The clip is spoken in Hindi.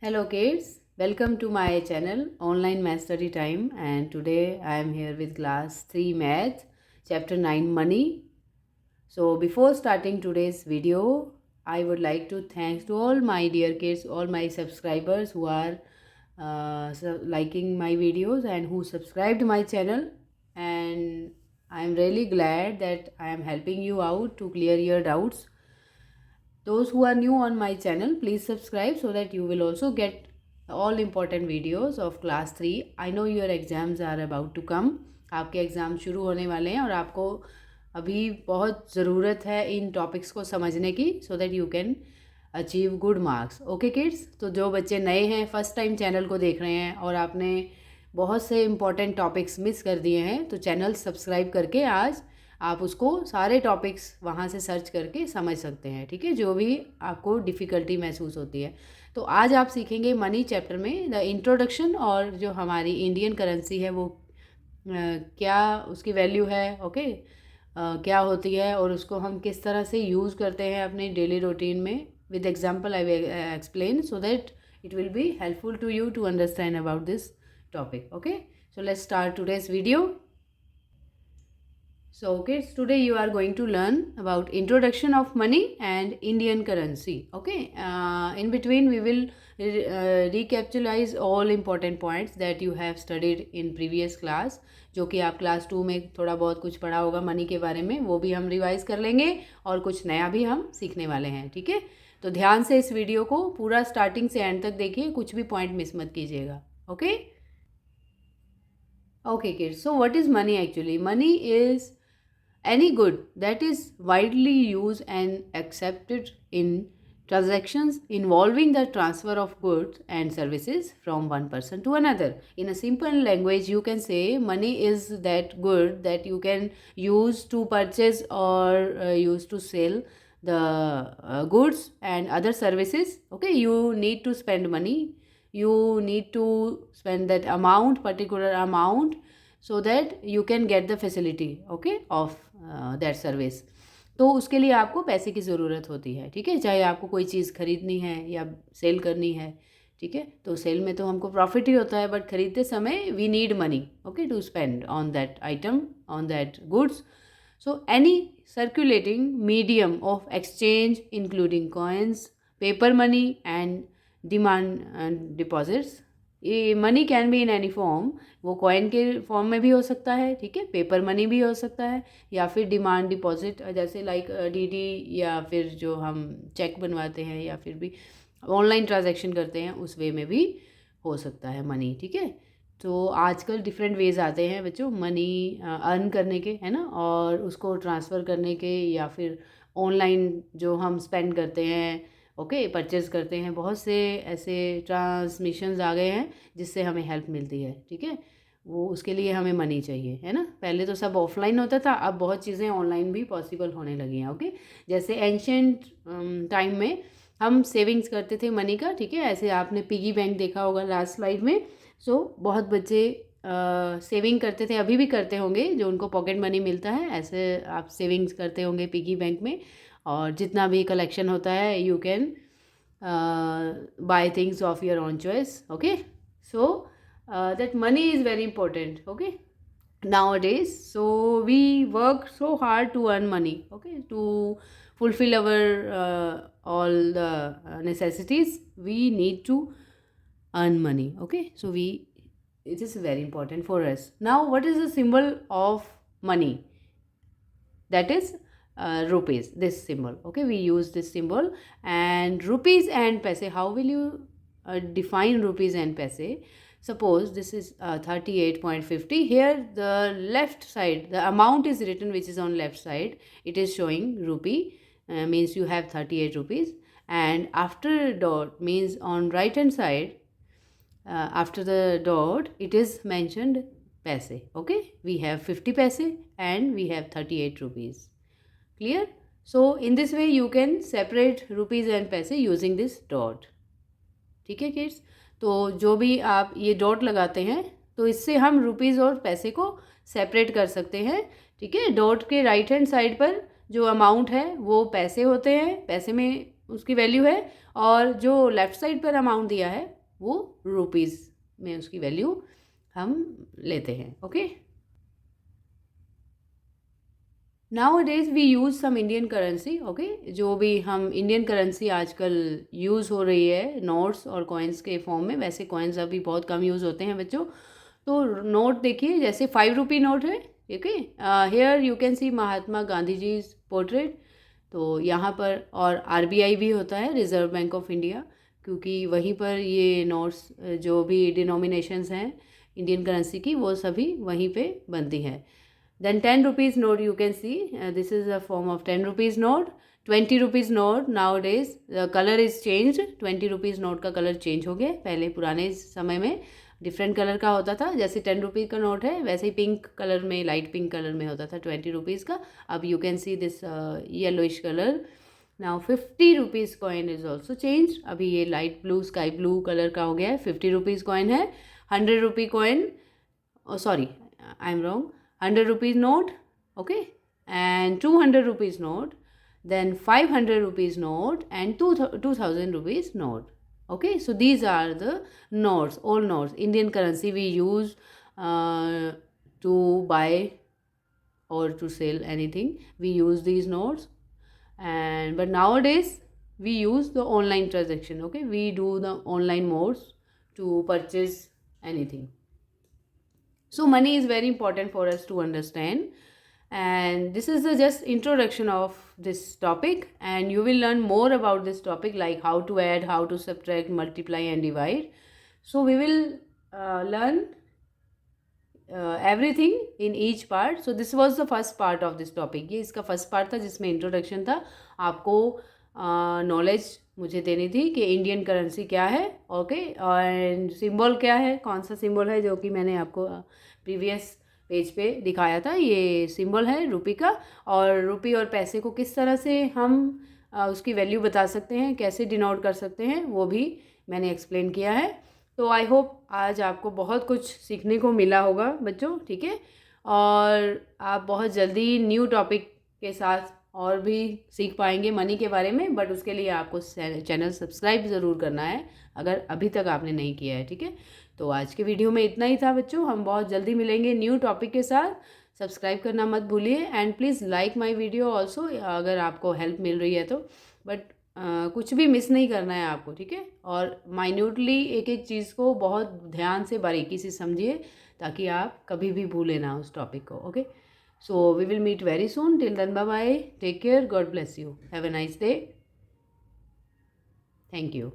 Hello kids, welcome to my channel Online Math Study Time, and today I am here with class 3 Math chapter 9 Money. So before starting today's video, I would like to thank to all my dear kids, all my subscribers who are liking my videos and who subscribed my channel, and I am really glad that I am helping you out to clear your doubts. Those who are new on my channel, please subscribe so that you will also get all important videos of class 3. I know your exams are about to come. आपके एग्ज़ाम शुरू होने वाले हैं और आपको अभी बहुत ज़रूरत है इन टॉपिक्स को समझने की so that you can achieve good marks. Okay kids, तो जो बच्चे नए हैं, फर्स्ट टाइम चैनल को देख रहे हैं और आपने बहुत से इंपॉर्टेंट टॉपिक्स मिस कर दिए हैं, तो चैनल सब्सक्राइब करके आज आप उसको सारे टॉपिक्स वहाँ से सर्च करके समझ सकते हैं. ठीक है, जो भी आपको डिफ़िकल्टी महसूस होती है. तो आज आप सीखेंगे मनी चैप्टर में द इंट्रोडक्शन और जो हमारी इंडियन करेंसी है वो क्या उसकी वैल्यू है. ओके, क्या होती है और उसको हम किस तरह से यूज़ करते हैं अपने डेली रूटीन में. With example I will explain so that it will be helpful to you to understand about this topic. Okay, so let's start today's video. So kids, today you are going to learn about introduction of money and Indian currency. Okay, in between we will recapitalize all important points that you have studied in previous class. जो कि आप क्लास 2 में थोड़ा बहुत कुछ पढ़ा होगा मनी के बारे में, वो भी हम रिवाइज कर लेंगे और कुछ नया भी हम सीखने वाले हैं. ठीक है, तो ध्यान से इस वीडियो को पूरा स्टार्टिंग से एंड तक देखिए, कुछ भी पॉइंट मिस मत कीजिएगा. Okay okay kids, so what is money actually? Money is any good that is widely used and accepted in transactions involving the transfer of goods and services from one person to another. In a simple language, you can say money is that good that you can use to purchase or use to sell the goods and other services. Okay, you need to spend money, you need to spend that amount, particular amount, so that you can get the facility, okay, of that service. तो उसके लिए आपको पैसे की ज़रूरत होती है. ठीक है, चाहे आपको कोई चीज़ खरीदनी है या सेल करनी है. ठीक है, तो सेल में तो हमको प्रॉफिट ही होता है, बट खरीदते समय we need money, okay, to spend on that item, on that goods. So any circulating medium of exchange including coins, paper money and demand deposits. ये money can be in any form, वो कॉइन के फॉर्म में भी हो सकता है. ठीक है, पेपर मनी भी हो सकता है, या फिर डिमांड डिपॉजिट जैसे लाइक डीडी, या फिर जो हम चेक बनवाते हैं या फिर भी ऑनलाइन ट्रांजैक्शन करते हैं, उस वे में भी हो सकता है मनी. ठीक है, तो आजकल डिफरेंट वेज आते हैं बच्चों मनी अर्न करने के, है ना, और उसको ट्रांसफ़र करने के, या फिर ऑनलाइन जो हम स्पेंड करते हैं, ओके, परचेज़ करते हैं. बहुत से ऐसे ट्रांसमिशंस आ गए हैं जिससे हमें हेल्प मिलती है. ठीक है, वो उसके लिए हमें मनी चाहिए, है ना. पहले तो सब ऑफलाइन होता था, अब बहुत चीज़ें ऑनलाइन भी पॉसिबल होने लगी हैं. ओके, जैसे एंशियंट टाइम में हम सेविंग्स करते थे मनी का. ठीक है, ऐसे आपने पिगी बैंक देखा होगा लास्ट स्लाइड में. सो बहुत बच्चे सेविंग करते थे, अभी भी करते होंगे, जो उनको पॉकेट मनी मिलता है, ऐसे आप सेविंग्स करते होंगे पिगी बैंक में. और जितना भी कलेक्शन होता है you can buy things of your own choice. Okay, so that money is very important. Okay, nowadays, so we work so hard to earn money, okay, to fulfill our all the necessities. We need to earn money. Okay, so it is very important for us. Now what is the symbol of money? That is rupees, this symbol. Okay, we use this symbol. And rupees and paise, how will you define rupees and paise? Suppose this is 38.50. Here the left side, the amount is written which is on left side, it is showing rupee, means you have 38 rupees. And after dot means on right hand side, after the dot it is mentioned paise. Okay, we have 50 paise and we have 38 rupees. Clear? So in this way you can separate rupees and paise using this dot. ठीक है किड्स, तो जो भी आप ये डॉट लगाते हैं तो इससे हम रुपीज़ और पैसे को सेपरेट कर सकते हैं. ठीक है, डॉट के राइट हैंड साइड पर जो अमाउंट है वो पैसे होते हैं, पैसे में उसकी वैल्यू है, और जो लेफ़्ट साइड पर अमाउंट दिया है वो रुपीज़ में उसकी वैल्यू हम लेते हैं। Okay, nowadays we use some Indian currency. Okay, जो भी हम इंडियन करेंसी आजकल यूज़ हो रही है नोट्स और कॉइन्स के फॉर्म में, वैसे कॉइन्स अभी बहुत कम यूज़ होते हैं बच्चों। तो नोट देखिए, जैसे 5 रुपी नोट है। Okay, here you can see Mahatma Gandhi ji portrait. तो यहाँ पर, और आरबीआई भी होता है, रिज़र्व बैंक ऑफ इंडिया, क्योंकि वहीं पर ये नोट्स जो भी डिनोमिनेशंस हैं इंडियन करेंसी की वो सभी वहीं पे बनती हैं। Then 10 rupees note you can see, this is a form of 10 rupees note. 20 rupees note, nowadays the color is changed. 20 rupees note का कलर चेंज हो गया। पहले पुराने समय में डिफरेंट कलर का होता था, जैसे 10 रुपीज़ का नोट है वैसे ही पिंक कलर में, लाइट पिंक कलर में होता था 20 रुपीज़ का। अब you can see this yellowish colour. Now 50 rupees coin is also change. अभी ये light blue, sky blue colour का हो गया है। 50 रुपीज़ कॉइन है। 100 rupee coin, sorry I am wrong, 100 rupees note, okay, and 200 rupees note, then 500 rupees note, and 2000 rupees note. Okay, so these are the notes, all notes, Indian currency we use to buy or to sell anything. We use these notes, and but nowadays we use the online transaction. Okay, we do the online modes to purchase anything. So money is very important for us to understand, and this is the just introduction of this topic, and you will learn more about this topic, like how to add, how to subtract, multiply and divide. So we will learn everything in each part. So this was the first part of this topic. ये इसका first part था जिसमें introduction था, आपको नॉलेज मुझे देनी थी कि इंडियन करेंसी क्या है। ओके, और सिंबल क्या है, कौन सा सिंबल है, जो कि मैंने आपको प्रीवियस पेज पे दिखाया था। ये सिंबल है रुपी का, और रुपी और पैसे को किस तरह से हम उसकी वैल्यू बता सकते हैं, कैसे डिनोट कर सकते हैं, वो भी मैंने एक्सप्लेन किया है। तो आई होप आज आपको बहुत कुछ सीखने को मिला होगा बच्चों, ठीक है, और आप बहुत जल्दी न्यू टॉपिक के साथ और भी सीख पाएंगे मनी के बारे में। बट उसके लिए आपको चैनल सब्सक्राइब ज़रूर करना है, अगर अभी तक आपने नहीं किया है, ठीक है। तो आज के वीडियो में इतना ही था बच्चों, हम बहुत जल्दी मिलेंगे न्यू टॉपिक के साथ। सब्सक्राइब करना मत भूलिए, and please like my video also, अगर आपको हेल्प मिल रही है तो। बट कुछ भी मिस नहीं करना है आपको, ठीक है, और माइन्यूटली एक एक चीज़ को बहुत ध्यान से बारीकी से समझिए, ताकि आप कभी भी भूलें ना उस टॉपिक को। Okay, so we will meet very soon. Till then, bye bye, take care, God bless you, have a nice day, thank you.